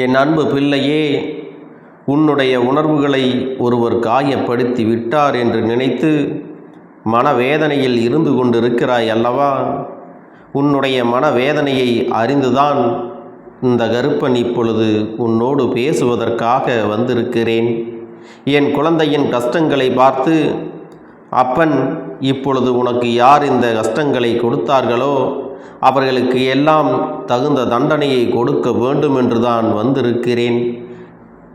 என் அன்பு பிள்ளையே, உன்னுடைய உணர்வுகளை ஒருவர் காயப்படுத்தி விட்டார் என்று நினைத்து மனவேதனையில் இருந்து கொண்டிருக்கிறாய் அல்லவா? உன்னுடைய மனவேதனையை அறிந்துதான் இந்த கருப்பன் இப்பொழுது உன்னோடு பேசுவதற்காக வந்திருக்கிறேன். என் குழந்தையின் கஷ்டங்களை பார்த்து, அப்பன் இப்பொழுது உனக்கு யார் இந்த கஷ்டங்களை கொடுத்தார்களோ அவர்களுக்கு எல்லாம் தகுந்த தண்டனையை கொடுக்க வேண்டும் என்றுதான் வந்திருக்கிறேன்.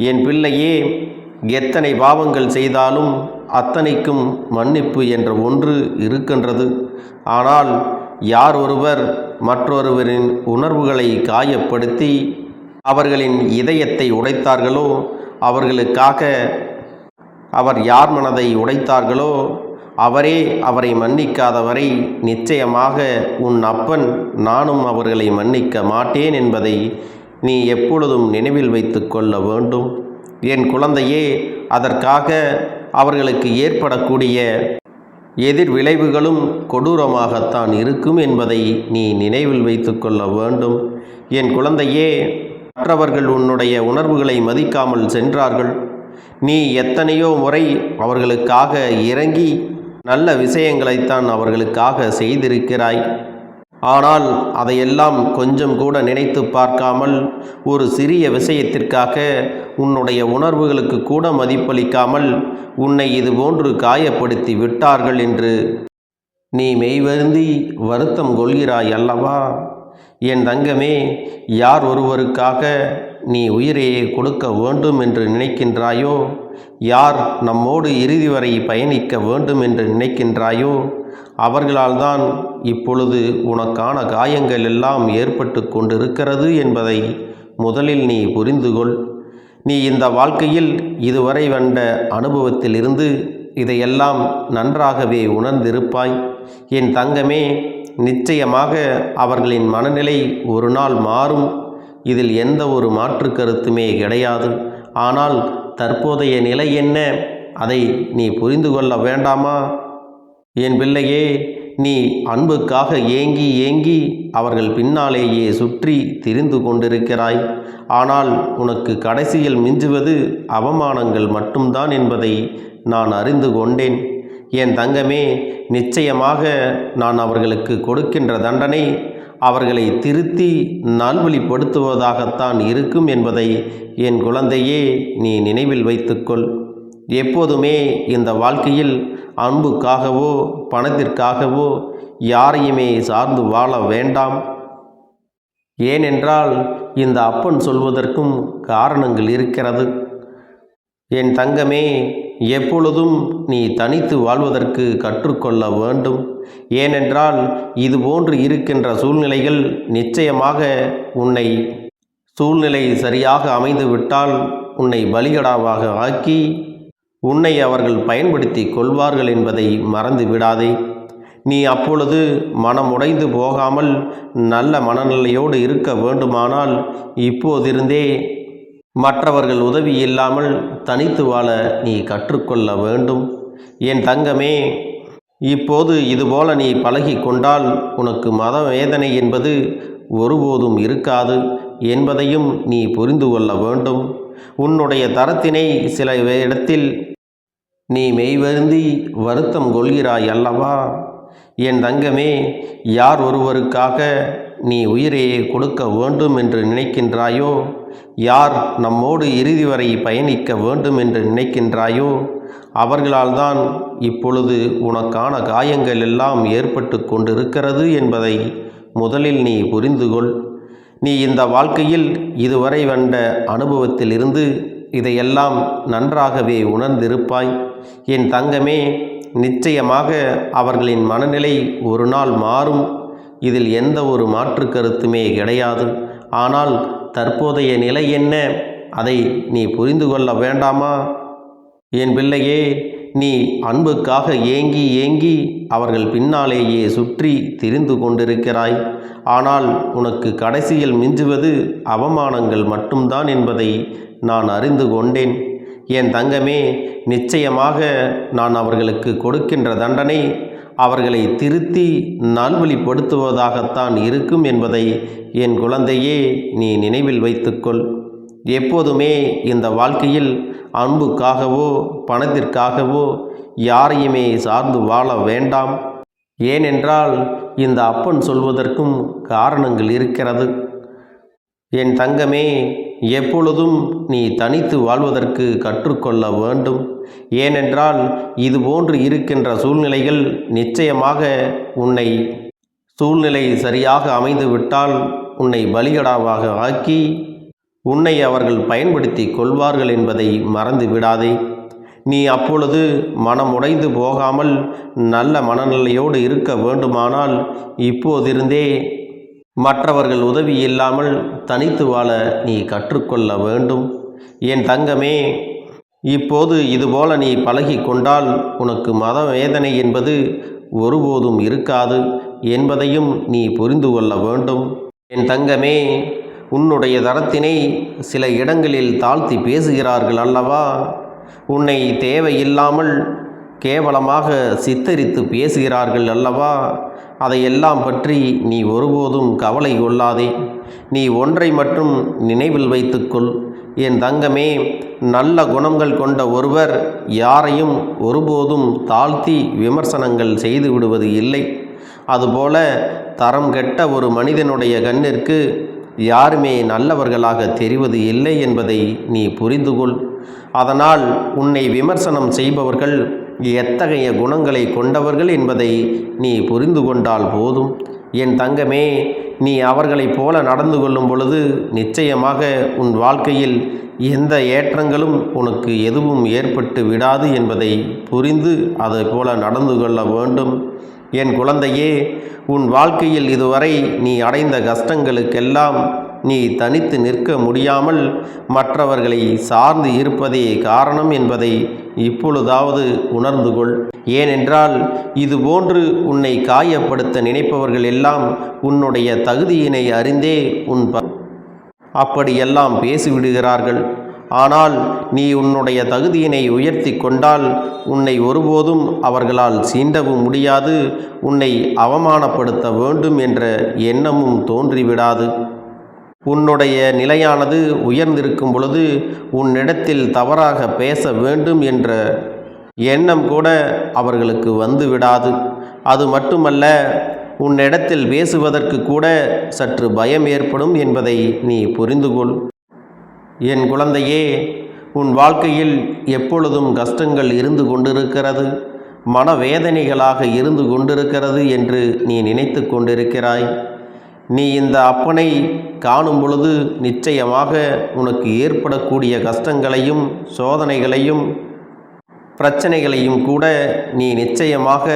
என் பிள்ளையே, எத்தனை பாவங்கள் செய்தாலும் அத்தனைக்கும் மன்னிப்பு என்ற ஒன்று இருக்கின்றது. ஆனால் யார் ஒருவர் மற்றொருவரின் உணர்வுகளை காயப்படுத்தி அவர்களின் இதயத்தை உடைத்தார்களோ, அவர்களுக்காக அவர் யார் மனதை உடைத்தார்களோ அவரே அவரை மன்னிக்காதவரை நிச்சயமாக உன் அப்பன் நானும் அவர்களை மன்னிக்க மாட்டேன் என்பதை நீ எப்பொழுதும் நினைவில் வைத்து கொள்ள வேண்டும். என் குழந்தையே, அதற்காக அவர்களுக்கு ஏற்படக்கூடிய எதிர் விளைவுகளும் கொடூரமாகத்தான் இருக்கும் என்பதை நீ நினைவில் வைத்து கொள்ள வேண்டும். என் குழந்தையே, மற்றவர்கள் உன்னுடைய உணர்வுகளை மதிக்காமல் சென்றார்கள். நீ எத்தனையோ முறை அவர்களுக்காக இறங்கி நல்ல விஷயங்களைத்தான் அவர்களுக்காக செய்திருக்கிறாய். ஆனால் அதையெல்லாம் கொஞ்சம் கூட நினைத்து பார்க்காமல் ஒரு சிறிய விஷயத்திற்காக உன்னுடைய உணர்வுகளுக்கு கூட மதிப்பளிக்காமல் உன்னை இதுபோன்று காயப்படுத்தி விட்டார்கள் என்று நீ மெய்வருந்தி வருத்தம் கொள்கிறாய் அல்லவா? என் தங்கமே, யார் ஒருவருக்காக நீ உயிரையே கொடுக்க வேண்டும் என்று நினைக்கின்றாயோ, யார் நம்மோடு இறுதி வரை பயணிக்க வேண்டும் என்று நினைக்கின்றாயோ அவர்களால் தான் இப்பொழுது உனக்கான காயங்கள் எல்லாம் ஏற்பட்டு கொண்டிருக்கிறது என்பதை முதலில் நீ புரிந்துகொள். நீ இந்த வாழ்க்கையில் இதுவரை வந்த அனுபவத்திலிருந்து இதையெல்லாம் நன்றாகவே உணர்ந்திருப்பாய். என் தங்கமே, நிச்சயமாக அவர்களின் மனநிலை ஒரு நாள் மாறும். இதில் எந்த ஒரு மாற்று கருத்துமே கிடையாது. ஆனால் தற்போதைய நிலை என்ன, அதை நீ புரிந்து கொள்ள வேண்டாமா? என் பிள்ளையே, நீ அன்புக்காக ஏங்கி ஏங்கி அவர்கள் பின்னாலேயே சுற்றி திரிந்து கொண்டிருக்கிறாய். ஆனால் உனக்கு கடைசியில் மிஞ்சுவது அவமானங்கள் மட்டும்தான் என்பதை நான் அறிந்து கொண்டேன். என் தங்கமே, நிச்சயமாக நான் அவர்களுக்கு கொடுக்கின்ற தண்டனை அவர்களை திருத்தி நல்வழிப்படுத்துவதாகத்தான் இருக்கும் என்பதை என் குழந்தையே நீ நினைவில் வைத்துக்கொள். எப்போதுமே இந்த வாழ்க்கையில் அன்புக்காகவோ பணத்திற்காகவோ யாரையுமே சார்ந்து வாழ வேண்டாம். ஏனென்றால் இந்த அப்பன் சொல்வதற்கும் காரணங்கள் இருக்கிறது. என் தங்கமே, எப்பொழுதும் நீ தனித்து வாழ்வதற்கு கற்றுக்கொள்ள வேண்டும். ஏனென்றால் இதுபோன்று இருக்கின்ற சூழ்நிலைகள் நிச்சயமாக சூழ்நிலை சரியாக அமைந்துவிட்டால் உன்னை பலிகடாவாக ஆக்கி உன்னை அவர்கள் பயன்படுத்தி கொள்வார்கள் என்பதை மறந்து விடாதே. நீ அப்பொழுது மனமுடைந்து போகாமல் நல்ல மனநிலையோடு இருக்க வேண்டுமானால் இப்போதிருந்தே மற்றவர்கள் உதவி இல்லாமல் தனித்து வாழ நீ கற்றுக்கொள்ள வேண்டும். என் தங்கமே, இப்போது இதுபோல நீ பழகி கொண்டால் உனக்கு மத வேதனை என்பது ஒருபோதும் இருக்காது என்பதையும் நீ புரிந்து கொள்ள வேண்டும். உன்னுடைய தரத்தினை சில இடத்தில் நீ மெய்வருந்தி வருத்தம் கொள்கிறாய் அல்லவா? என் தங்கமே, யார் ஒருவருக்காக நீ உயிரையே கொடுக்க வேண்டும் என்று நினைக்கின்றாயோ, யார் நம்மோடு இறுதி வரை பயணிக்க வேண்டும் என்று நினைக்கின்றாயோ அவர்களால் தான் இப்பொழுது உனக்கான காயங்கள் எல்லாம் ஏற்பட்டு கொண்டிருக்கிறது என்பதை முதலில் நீ புரிந்துகொள். நீ இந்த வாழ்க்கையில் இதுவரை வந்த அனுபவத்திலிருந்து இதையெல்லாம் நன்றாகவே உணர்ந்திருப்பாய். என் தங்கமே, நிச்சயமாக அவர்களின் மனநிலை ஒரு நாள் மாறும். இதில் எந்த ஒரு மாற்று கருத்துமே கிடையாது. ஆனால் தற்போதைய நிலை என்ன, அதை நீ புரிந்து கொள்ள வேண்டாமா? என் பிள்ளையே, நீ அன்புக்காக ஏங்கி ஏங்கி அவர்கள் பின்னாலேயே சுற்றி திரிந்து கொண்டிருக்கிறாய். ஆனால் உனக்கு கடைசியில் மிஞ்சுவது அவமானங்கள் மட்டும்தான் என்பதை நான் அறிந்து கொண்டேன். என் தங்கமே, நிச்சயமாக நான் அவர்களுக்கு கொடுக்கின்ற தண்டனை அவர்களை திருத்தி நல்வழிப்படுத்துவதாகத்தான் இருக்கும் என்பதை என் குழந்தையே நீ நினைவில் வைத்துக்கொள். எப்போதுமே இந்த வாழ்க்கையில் அன்புக்காகவோ பணத்திற்காகவோ யாரையுமே சார்ந்து வாழ வேண்டாம். ஏனென்றால் இந்த அப்பன் சொல்வதற்கும் காரணங்கள் இருக்கிறது. என் தங்கமே, எப்பொழுதும் நீ தனித்து வாழ்வதற்கு கற்றுக்கொள்ள வேண்டும். ஏனென்றால் இதுபோன்று இருக்கின்ற சூழ்நிலைகள் நிச்சயமாக சூழ்நிலை சரியாக அமைந்துவிட்டால் உன்னை பலிகடாவாக ஆக்கி உன்னை அவர்கள் பயன்படுத்தி கொள்வார்கள் என்பதை மறந்து விடாதே. நீ அப்பொழுது மனமுடைந்து போகாமல் நல்ல மனநிலையோடு இருக்க வேண்டுமானால் இப்போதிருந்தே மற்றவர்கள் உதவி இல்லாமல் தனித்து வாழ நீ கற்றுக்கொள்ள வேண்டும். என் தங்கமே, இப்போது இதுபோல நீ பழகி கொண்டால் உனக்கு மத வேதனை என்பது ஒருபோதும் இருக்காது என்பதையும் நீ புரிந்து கொள்ள வேண்டும். என் தங்கமே, உன்னுடைய தரத்தினை சில இடங்களில் தாழ்த்தி பேசுகிறார்கள் அல்லவா? உன்னை தேவையில்லாமல் கேவலமாக சித்தரித்து பேசுகிறார்கள் அல்லவா? அதையெல்லாம் பற்றி நீ ஒருபோதும் கவலை கொள்ளாதே. நீ ஒன்றை மட்டும் நினைவில் வைத்துக்கொள் என் தங்கமே, நல்ல குணங்கள் கொண்ட ஒருவர் யாரையும் ஒருபோதும் தாழ்த்தி விமர்சனங்கள் செய்து விடுவது இல்லை. அதுபோல தரம் கெட்ட ஒரு மனிதனுடைய கண்ணிற்கு யாருமே நல்லவர்களாக தெரிவது இல்லை என்பதை நீ புரிந்து கொள். அதனால் உன்னை விமர்சனம் செய்பவர்கள் எத்தகைய குணங்களை கொண்டவர்கள் என்பதை நீ புரிந்து கொண்டால் போதும். என் தங்கமே, நீ அவர்களைப் போல நடந்து கொள்ளும் பொழுது நிச்சயமாக உன் வாழ்க்கையில் எந்த ஏற்றங்களும் உனக்கு எதுவும் ஏற்பட்டு விடாது என்பதை புரிந்து அதை போல நடந்து கொள்ள வேண்டும். என் குழந்தையே, உன் வாழ்க்கையில் இதுவரை நீ அடைந்த கஷ்டங்களுக்கெல்லாம் நீ தனித்து நிற்க முடியாமல் மற்றவர்களை சார்ந்து இருப்பதே காரணம் என்பதை இப்பொழுதாவது உணர்ந்து கொள். ஏனென்றால் இதுபோன்று உன்னை காயப்படுத்த நினைப்பவர்கள் எல்லாம் உன்னுடைய தகுதியினை அறிந்தே அப்படியெல்லாம் பேசிவிடுகிறார்கள். ஆனால் நீ உன்னுடைய தகுதியினை உயர்த்தி கொண்டால் உன்னை ஒருபோதும் அவர்களால் சீண்டவும் முடியாது. உன்னை அவமானப்படுத்த வேண்டும் என்ற எண்ணமும் தோன்றிவிடாது. உன்னுடைய நிலையானது உயர்ந்திருக்கும் பொழுது உன்னிடத்தில் தவறாக பேச வேண்டும் என்ற எண்ணம் கூட அவர்களுக்கு வந்து விடாது. அது மட்டுமல்ல, உன்னிடத்தில் பேசுவதற்கு கூட சற்று பயம் ஏற்படும் என்பதை நீ புரிந்து கொள். என் குழந்தையே, உன் வாழ்க்கையில் எப்பொழுதும் கஷ்டங்கள் இருந்து கொண்டிருக்கிறது, மனவேதனைகளாக இருந்து கொண்டிருக்கிறது என்று நீ நினைத்து கொண்டிருக்கிறாய். நீ இந்த அப்பனை காணும் பொழுது நிச்சயமாக உனக்கு ஏற்படக்கூடிய கஷ்டங்களையும் சோதனைகளையும் பிரச்சனைகளையும் கூட நீ நிச்சயமாக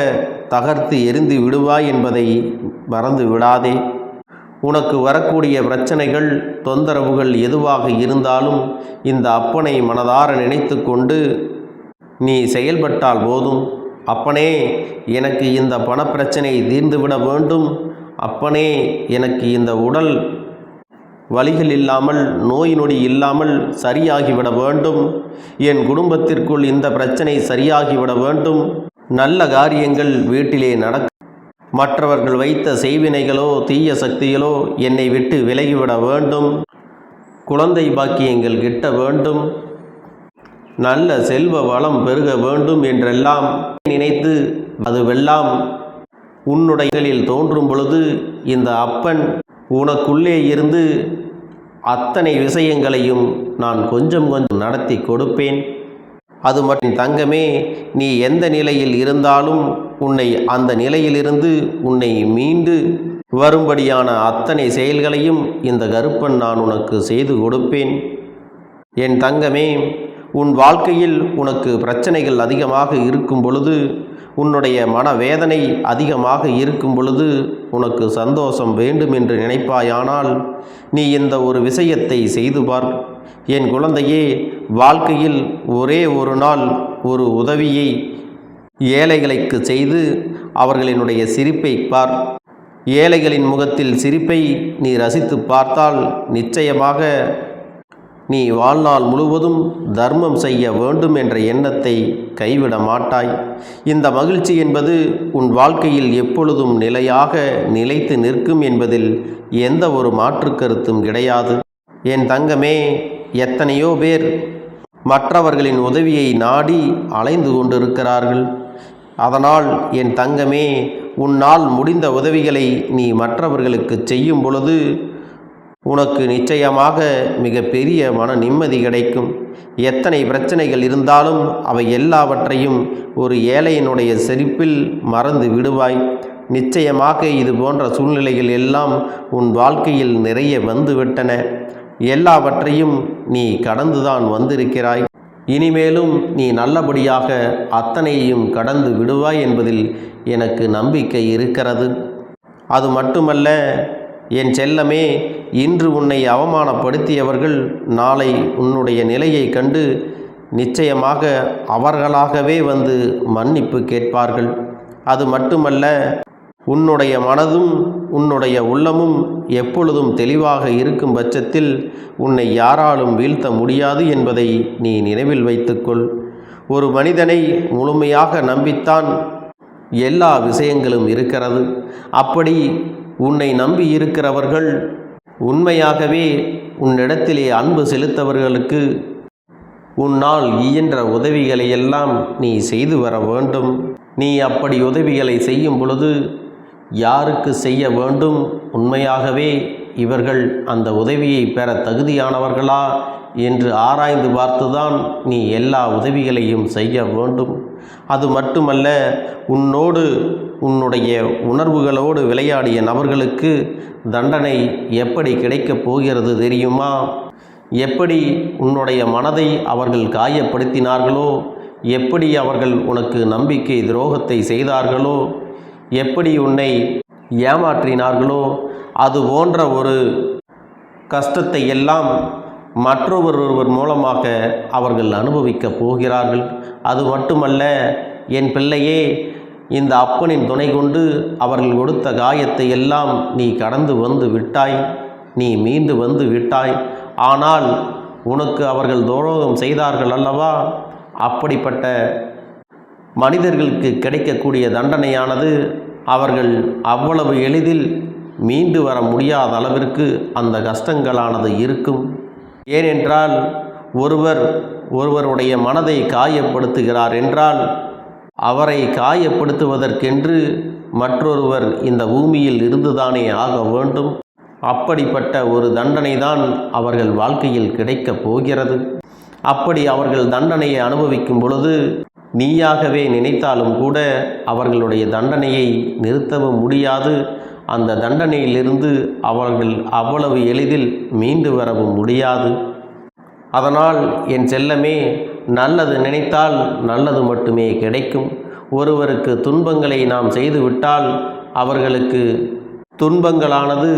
தகர்த்து எரிந்து விடுவாய் என்பதை மறந்து விடாதே. உனக்கு வரக்கூடிய பிரச்சனைகள் தொந்தரவுகள் எதுவாக இருந்தாலும் இந்த அப்பனை மனதார நினைத்து கொண்டு நீ செயல்பட்டால் போதும். அப்பனே, எனக்கு இந்த பணப்பிரச்சனை தீர்ந்துவிட வேண்டும். அப்பனே, எனக்கு இந்த உடல் வலிகள் இல்லாமல் நோய் நொடி இல்லாமல் சரியாகிவிட வேண்டும். என் குடும்பத்திற்குள் இந்த பிரச்சனை சரியாகிவிட வேண்டும். நல்ல காரியங்கள் வீட்டிலே நடக்க, மற்றவர்கள் வைத்த செய்வினைகளோ தீய சக்திகளோ என்னை விட்டு விலகிவிட வேண்டும். குழந்தை பாக்கியங்கள் கிட்ட வேண்டும். நல்ல செல்வ வளம் பெருக வேண்டும் என்றெல்லாம் நினைத்து அதுவெல்லாம் உன்னுடைய தோன்றும் பொழுது இந்த அப்பன் உனக்குள்ளே இருந்து அத்தனை விஷயங்களையும் நான் கொஞ்சம் கொஞ்சம் நடத்தி கொடுப்பேன். அது மட்டும் தங்கமே, நீ எந்த நிலையில் இருந்தாலும் உன்னை அந்த நிலையிலிருந்து உன்னை மீண்டு வரும்படியான அத்தனை செயல்களையும் இந்த கருப்பன் நான் உனக்கு செய்து கொடுப்பேன். என் தங்கமே, உன் வாழ்க்கையில் உனக்கு பிரச்சனைகள் அதிகமாக இருக்கும் பொழுது, உன்னுடைய மனவேதனை அதிகமாக இருக்கும் பொழுது உனக்கு சந்தோஷம் வேண்டும் என்று நினைப்பாயானால் நீ இந்த ஒரு விஷயத்தை செய்து பார். என் குழந்தையே, வாழ்க்கையில் ஒரே ஒரு நாள் ஒரு உதவியை ஏழைகளுக்கு செய்து அவர்களினுடைய சிரிப்பை பார். ஏழைகளின் முகத்தில் சிரிப்பை நீ ரசித்து பார்த்தால் நிச்சயமாக நீ வாழ்நாள் முழுவதும் தர்மம் செய்ய வேண்டும் என்ற எண்ணத்தை கைவிட மாட்டாய். இந்த மகிழ்ச்சி என்பது உன் வாழ்க்கையில் எப்பொழுதும் நிலையாக நிலைத்து நிற்கும் என்பதில் எந்த ஒரு மாற்று கருத்தும் கிடையாது. என் தங்கமே, எத்தனையோ பேர் மற்றவர்களின் உதவியை நாடி அலைந்து கொண்டிருக்கிறார்கள். அதனால் என் தங்கமே, உன்னால் முடிந்த உதவிகளை நீ மற்றவர்களுக்கு செய்யும் பொழுது உனக்கு நிச்சயமாக மிக பெரிய மன நிம்மதி கிடைக்கும். எத்தனை பிரச்சனைகள் இருந்தாலும் அவை எல்லாவற்றையும் ஒரு ஏழையினுடைய சிரிப்பில் மறந்து விடுவாய். நிச்சயமாக இது போன்ற சூழ்நிலைகள் எல்லாம் உன் வாழ்க்கையில் நிறைய வந்துவிட்டன. எல்லாவற்றையும் நீ கடந்துதான் வந்திருக்கிறாய். இனிமேலும் நீ நல்லபடியாக அத்தனையையும் கடந்து விடுவாய் என்பதில் எனக்கு நம்பிக்கை இருக்கிறது. அது மட்டுமல்ல என் செல்லமே, இன்று உன்னை அவமானப்படுத்தியவர்கள் நாளை உன்னுடைய நிலையை கண்டு நிச்சயமாக அவர்களாகவே வந்து மன்னிப்பு கேட்பார்கள். அது மட்டுமல்ல, உன்னுடைய மனதும் உன்னுடைய உள்ளமும் எப்பொழுதும் தெளிவாக இருக்கும் பட்சத்தில் உன்னை யாராலும் வீழ்த்த முடியாது என்பதை நீ நினைவில் வைத்துக்கொள். ஒரு மனிதனை முழுமையாக நம்பித்தான் எல்லா விஷயங்களும் இருக்கிறது. அப்படி உன்னை நம்பி இருக்கிறவர்கள் உண்மையாகவே உன்னிடத்திலே அன்பு செலுத்தவர்களுக்கு உன்னால் இயன்ற உதவிகளை எல்லாம் நீ செய்து வர வேண்டும். நீ அப்படி உதவிகளை செய்யும் பொழுது யாருக்கு செய்ய வேண்டும், உண்மையாகவே இவர்கள் அந்த உதவியை பெற தகுதியானவர்களா என்று ஆராய்ந்து பார்த்துதான் நீ எல்லா உதவிகளையும் செய்ய வேண்டும். அது மட்டுமல்ல, உன்னோடு உன்னுடைய உணர்வுகளோடு விளையாடிய நபர்களுக்கு தண்டனை எப்படி கிடைக்கப் போகிறது தெரியுமா? எப்படி உன்னுடைய மனதை அவர்கள் காயப்படுத்தினார்களோ, எப்படி அவர்கள் உனக்கு நம்பிக்கை துரோகத்தை செய்தார்களோ, எப்படி உன்னை ஏமாற்றினார்களோ, அது போன்ற ஒரு கஷ்டத்தை எல்லாம் மற்றொருவர் மூலமாக அவர்கள் அனுபவிக்கப் போகிறார்கள். அது மட்டுமல்ல என் பிள்ளையே, இந்த அப்பனின் துணை கொண்டு அவர்கள் கொடுத்த காயத்தை எல்லாம் நீ கடந்து வந்து விட்டாய், நீ மீண்டு வந்து விட்டாய். ஆனால் உனக்கு அவர்கள் துரோகம் செய்தார்கள் அல்லவா? அப்படிப்பட்ட மனிதர்களுக்கு கிடைக்கக்கூடிய தண்டனையானது அவர்கள் அவ்வளவு எளிதில் மீண்டு வர முடியாத அளவிற்கு அந்த கஷ்டங்களானது இருக்கும். ஏனென்றால் ஒருவருடைய மனதை காயப்படுத்துகிறார் என்றால் அவரை காயப்படுத்துவதற்கென்று மற்றொருவர் இந்த பூமியில் இருந்துதானே ஆக வேண்டும். அப்படிப்பட்ட ஒரு தண்டனை தான் அவர்கள் வாழ்க்கையில் கிடைக்கப் போகிறது. அப்படி அவர்கள் தண்டனையை அனுபவிக்கும் பொழுது நீயாகவே நினைத்தாலும் கூட அவர்களுடைய தண்டனையை நிறுத்தவும் முடியாது. அந்த தண்டனையிலிருந்து அவர்கள் அவ்வளவு எளிதில் மீண்டு வரவும் முடியாது. அதனால் என் செல்லமே, நல்லது நினைத்தால் நல்லது மட்டுமே கிடைக்கும். ஒருவருக்கு துன்பங்களை நாம் செய்துவிட்டால் அவர்களுக்கு துன்பங்களானது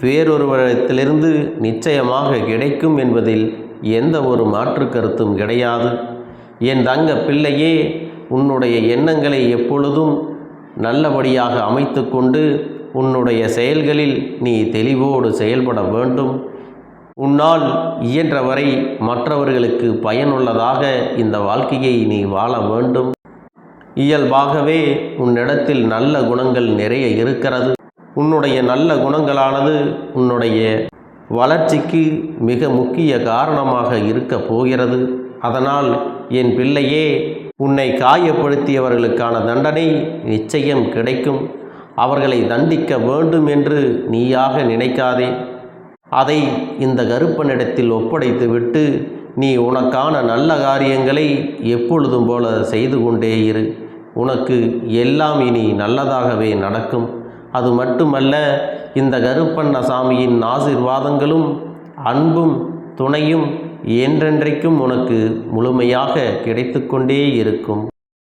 வேறொருவரிடத்திலிருந்து நிச்சயமாக கிடைக்கும் என்பதில் எந்த ஒரு மாற்று கருத்தும் கிடையாது. என் தங்க பிள்ளையே, உன்னுடைய எண்ணங்களை எப்பொழுதும் நல்லபடியாக அமைத்து கொண்டு உன்னுடைய செயல்களில் நீ தெளிவோடு செயல்பட வேண்டும். உன்னால் இயன்றவரை மற்றவர்களுக்கு பயனுள்ளதாக இந்த வாழ்க்கையை நீ வாழ வேண்டும். இயல்பாகவே உன்னிடத்தில் நல்ல குணங்கள் நிறைய இருக்கிறது. உன்னுடைய நல்ல குணங்களானது உன்னுடைய வளர்ச்சிக்கு மிக முக்கிய காரணமாக இருக்க போகிறது. அதனால் என் பிள்ளையே, உன்னை காயப்படுத்தியவர்களுக்கான தண்டனை நிச்சயம் கிடைக்கும். அவர்களை தண்டிக்க வேண்டும் என்று நீயாக நினைக்காதே. அதை இந்த கருப்பனிடத்தில் ஒப்படைத்துவிட்டு நீ உனக்கான நல்ல காரியங்களை எப்பொழுதும் போல செய்து கொண்டே இரு. உனக்கு எல்லாம் இனி நல்லதாகவே நடக்கும். அது மட்டுமல்ல, இந்த கருப்பண்ணசாமியின் ஆசீர்வாதங்களும் அன்பும் துணையும் என்றென்றைக்கும் உனக்கு முழுமையாக கிடைத்து கொண்டே இருக்கும்.